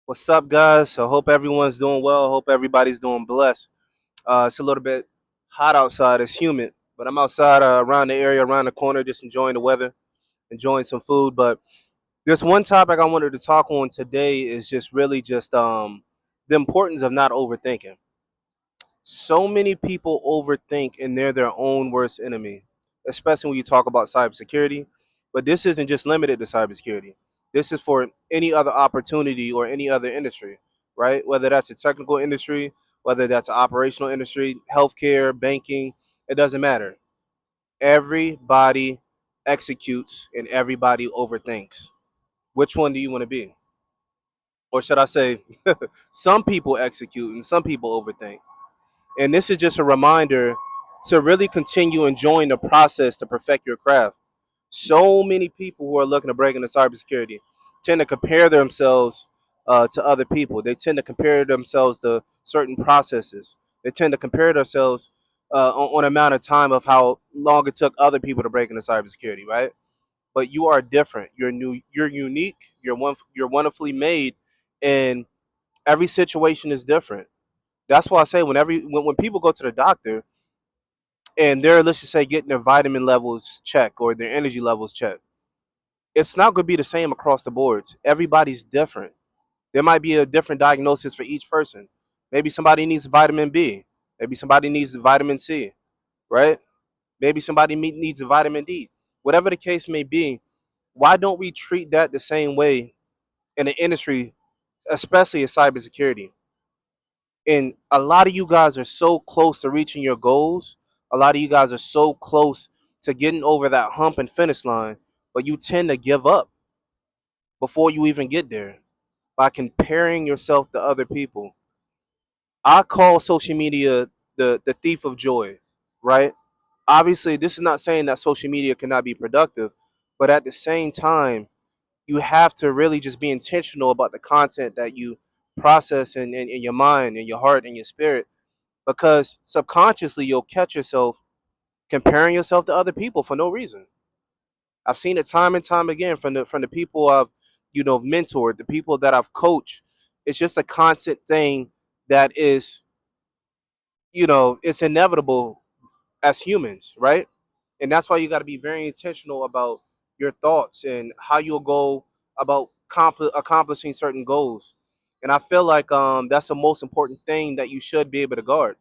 What's up, guys? I hope everyone's doing well. I hope everybody's doing blessed. It's a little bit hot outside. It's humid, but I'm outside around the area, around the corner, just enjoying the weather, enjoying some food. But there's one topic I wanted to talk on today is just really just the importance of not overthinking. So many people overthink and they're their own worst enemy, especially when you talk about cybersecurity. But this isn't just limited to cybersecurity. This is for any other opportunity or any other industry, right? Whether that's a technical industry, whether that's an operational industry, healthcare, banking, it doesn't matter. Everybody executes and everybody overthinks. Which one do you want to be? Or should I say, some people execute and some people overthink. And this is just a reminder to really continue enjoying the process to perfect your craft. So many people who are looking to break into cybersecurity tend to compare themselves to other people. They tend to compare themselves to certain processes. They tend to compare themselves on amount of time of how long it took other people to break into cybersecurity, right? But you are different. You're new. You're unique. You're wonderfully made, and every situation is different. That's why I say when people go to the doctor and they're, let's just say, getting their vitamin levels checked or their energy levels checked, it's not going to be the same across the boards. Everybody's different. There might be a different diagnosis for each person. Maybe somebody needs vitamin B. Maybe somebody needs vitamin C, right? Maybe somebody needs a vitamin D. Whatever the case may be, why don't we treat that the same way in the industry, especially in cybersecurity? And a lot of you guys are so close to reaching your goals. A lot of you guys are so close to getting over that hump and finish line, but you tend to give up before you even get there by comparing yourself to other people. I call social media the thief of joy, right? Obviously, this is not saying that social media cannot be productive, but at the same time, you have to really just be intentional about the content that you process in your mind and your heart and your spirit, because subconsciously you'll catch yourself comparing yourself to other people for no reason. I've seen it time and time again from the people I've mentored, the people that I've coached. It's just a constant thing that is it's inevitable as humans, right? And that's why you got to be very intentional about your thoughts and how you'll go about accomplishing certain goals. And I feel like that's the most important thing that you should be able to guard.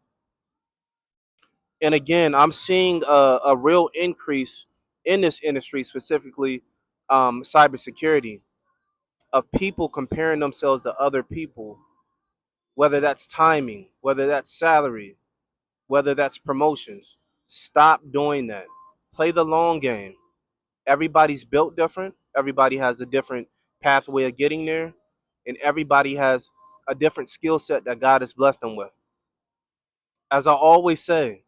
And again, I'm seeing a real increase in this industry, specifically cybersecurity, of people comparing themselves to other people, whether that's timing, whether that's salary, whether that's promotions. Stop doing that. Play the long game. Everybody's built different. Everybody has a different pathway of getting there, and everybody has a different skill set that God has blessed them with. As I always say,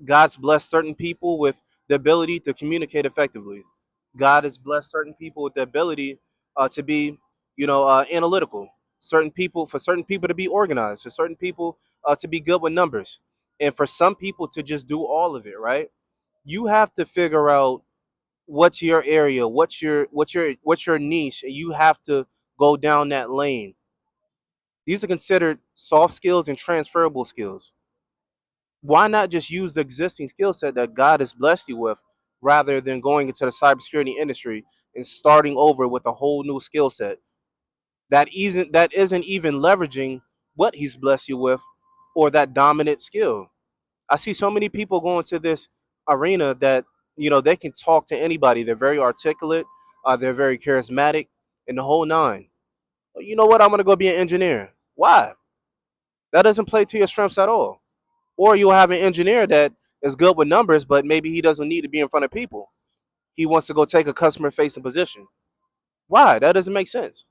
God's blessed certain people with the ability to communicate effectively. God has blessed certain people with the ability to be, analytical. Certain people to be organized. For certain people to be good with numbers, and for some people to just do all of it. Right? You have to figure out what's your area, what's your niche, and you have to go down that lane. These are considered soft skills and transferable skills. Why not just use the existing skill set that God has blessed you with rather than going into the cybersecurity industry and starting over with a whole new skill set that isn't even leveraging what he's blessed you with or that dominant skill. I see so many people go into this arena that they can talk to anybody. They're very articulate, they're very charismatic, and the whole nine. Well, you know what? I'm gonna go be an engineer. Why? That doesn't play to your strengths at all. Or you'll have an engineer that is good with numbers, but maybe he doesn't need to be in front of people. He wants to go take a customer facing position. Why? That doesn't make sense.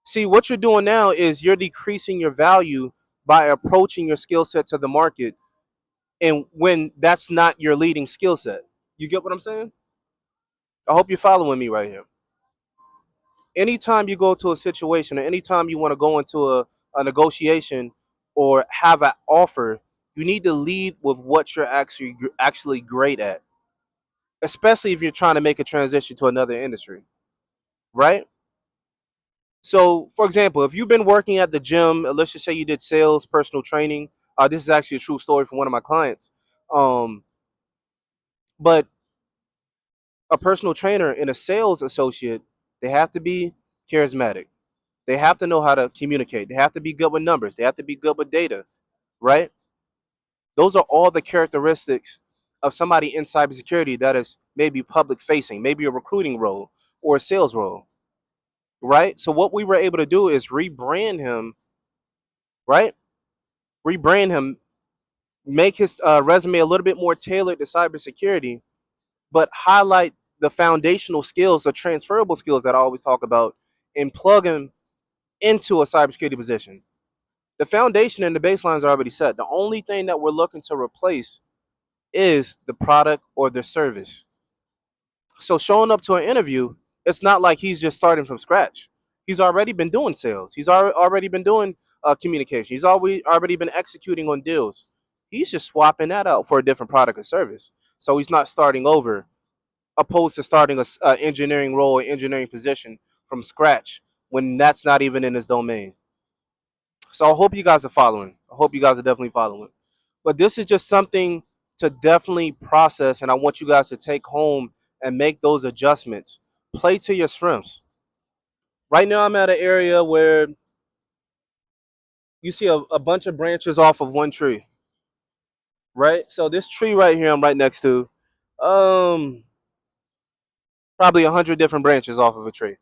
See, what you're doing now is you're decreasing your value by approaching your skill set to the market, and when that's not your leading skill set. You get what I'm saying? I hope you're following me right here. Anytime you go to a situation or anytime you want to go into a negotiation or have an offer, you need to lead with what you're actually great at, especially if you're trying to make a transition to another industry, right? So, for example, if you've been working at the gym, let's just say you did sales, personal training. This is actually a true story from one of my clients. Um, but a personal trainer and a sales associate, they have to be charismatic. They have to know how to communicate. They have to be good with numbers. They have to be good with data, right? Those are all the characteristics of somebody in cybersecurity that is maybe public facing, maybe a recruiting role or a sales role, right? So what we were able to do is rebrand him, right? Rebrand him, make his resume a little bit more tailored to cybersecurity, but highlight the foundational skills, the transferable skills that I always talk about, and plug him into a cybersecurity position. The foundation and the baselines are already set. The only thing that we're looking to replace is the product or the service. So showing up to an interview, it's not like he's just starting from scratch. He's already been doing sales. He's already been doing communication. He's already been executing on deals. He's just swapping that out for a different product or service. So he's not starting over, opposed to starting a engineering role or engineering position from scratch when that's not even in his domain. So I hope you guys are following. I hope you guys are definitely following. But this is just something to definitely process, and I want you guys to take home and make those adjustments. Play to your strengths. Right now, I'm at an area where you see a bunch of branches off of one tree, right? So this tree right here, I'm right next to, um, probably 100 different branches off of a tree.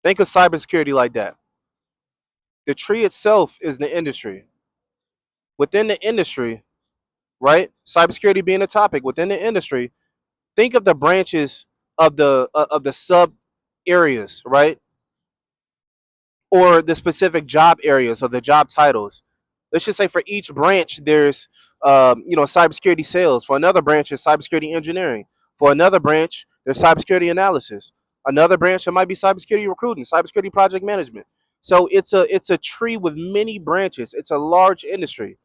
Think of cybersecurity like that. The tree itself is the industry. Within the industry, right? Cybersecurity being a topic within the industry, think of the branches of the sub areas, right? Or the specific job areas or the job titles. Let's just say for each branch, there's cybersecurity sales. For another branch, is cybersecurity engineering. For another branch, there's cybersecurity analysis. Another branch, it might be cybersecurity recruiting, cybersecurity project management. So it's a tree with many branches. It's a large industry.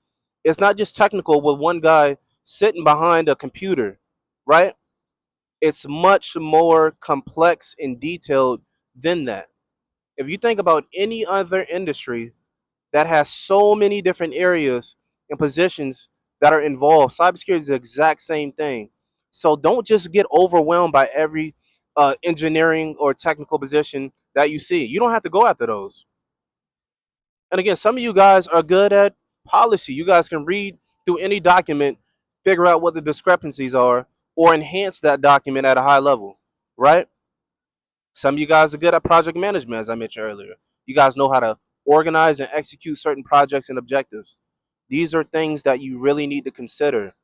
It's not just technical with one guy sitting behind a computer, right? It's much more complex and detailed than that. If you think about any other industry that has so many different areas and positions that are involved, cybersecurity is the exact same thing. So don't just get overwhelmed by every engineering or technical position that you see. You don't have to go after those. And again, some of you guys are good at policy. You guys can read through any document, figure out what the discrepancies are, or enhance that document at a high level, right? Some of you guys are good at project management, as I mentioned earlier. You guys know how to organize and execute certain projects and objectives. These are things that you really need to consider,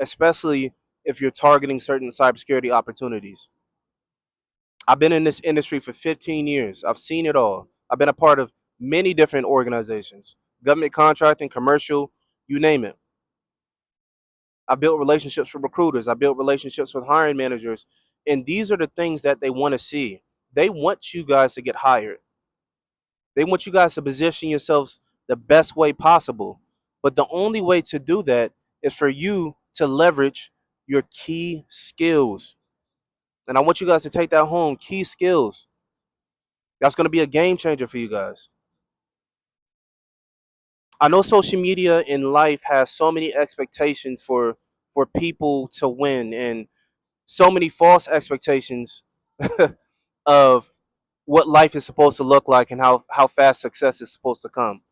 especially if you're targeting certain cybersecurity opportunities. I've been in this industry for 15 years. I've seen it all. I've been a part of many different organizations, government contracting, commercial, you name it. I built relationships with recruiters. I built relationships with hiring managers. And these are the things that they want to see. They want you guys to get hired. They want you guys to position yourselves the best way possible. But the only way to do that is for you to leverage your key skills. And I want you guys to take that home. Key skills. That's going to be a game changer for you guys. I know social media in life has so many expectations for people to win and so many false expectations of what life is supposed to look like and how fast success is supposed to come.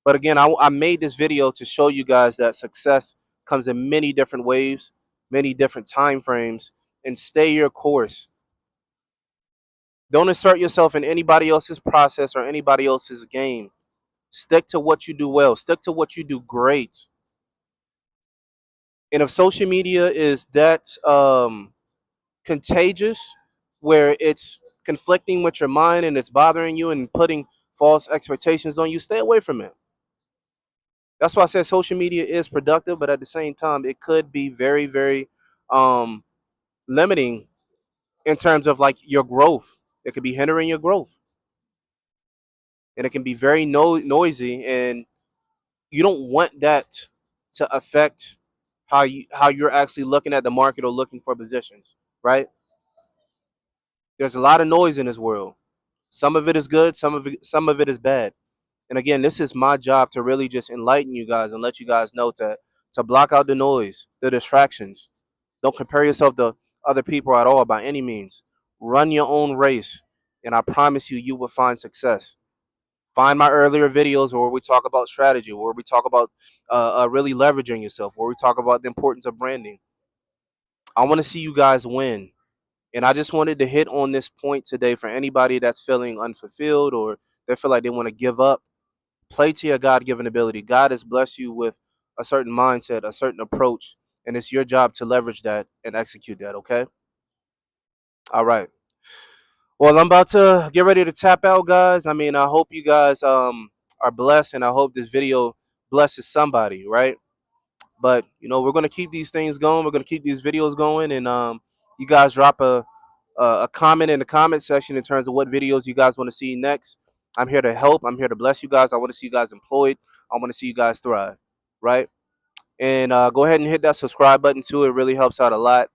But again, I made this video to show you guys that success comes in many different waves, many different time frames, and stay your course. Don't insert yourself in anybody else's process or anybody else's game. Stick to what you do well. Stick to what you do great. And if social media is that contagious, where it's conflicting with your mind and it's bothering you and putting false expectations on you, stay away from it. That's why I said social media is productive, but at the same time, it could be very, very um, limiting in terms of like your growth. It could be hindering your growth, and it can be very noisy, and you don't want that to affect how you're actually looking at the market or looking for positions, right? There's a lot of noise in this world, Some of it is good, some of it is bad. And again, this is my job to really just enlighten you guys and let you guys know to block out the noise, the distractions. Don't compare yourself to other people at all by any means. Run your own race, and I promise you, you will find success. Find my earlier videos where we talk about strategy, where we talk about really leveraging yourself, where we talk about the importance of branding. I want to see you guys win. And I just wanted to hit on this point today for anybody that's feeling unfulfilled or they feel like they want to give up. Play to your God given ability. God has blessed you with a certain mindset, a certain approach, and it's your job to leverage that and execute that, okay? All right. Well, I'm about to get ready to tap out, guys. I mean, I hope you guys are blessed, and I hope this video blesses somebody, right? But we're gonna keep these things going. We're gonna keep these videos going, and you guys drop a comment in the comment section in terms of what videos you guys want to see next. I'm here to help. I'm here to bless you guys. I want to see you guys employed. I want to see you guys thrive, right? And go ahead and hit that subscribe button too. It really helps out a lot.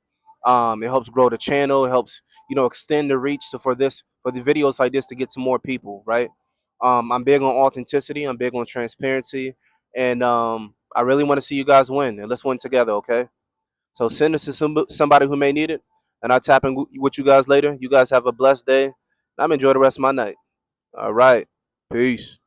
It helps grow the channel. It helps extend the reach for the videos like this to get to more people, right? I'm big on authenticity. I'm big on transparency, and I really want to see you guys win, and let's win together, okay? So send this to somebody who may need it, and I'll tap in with you guys later. You guys have a blessed day. I'm enjoy the rest of my night. All right, peace.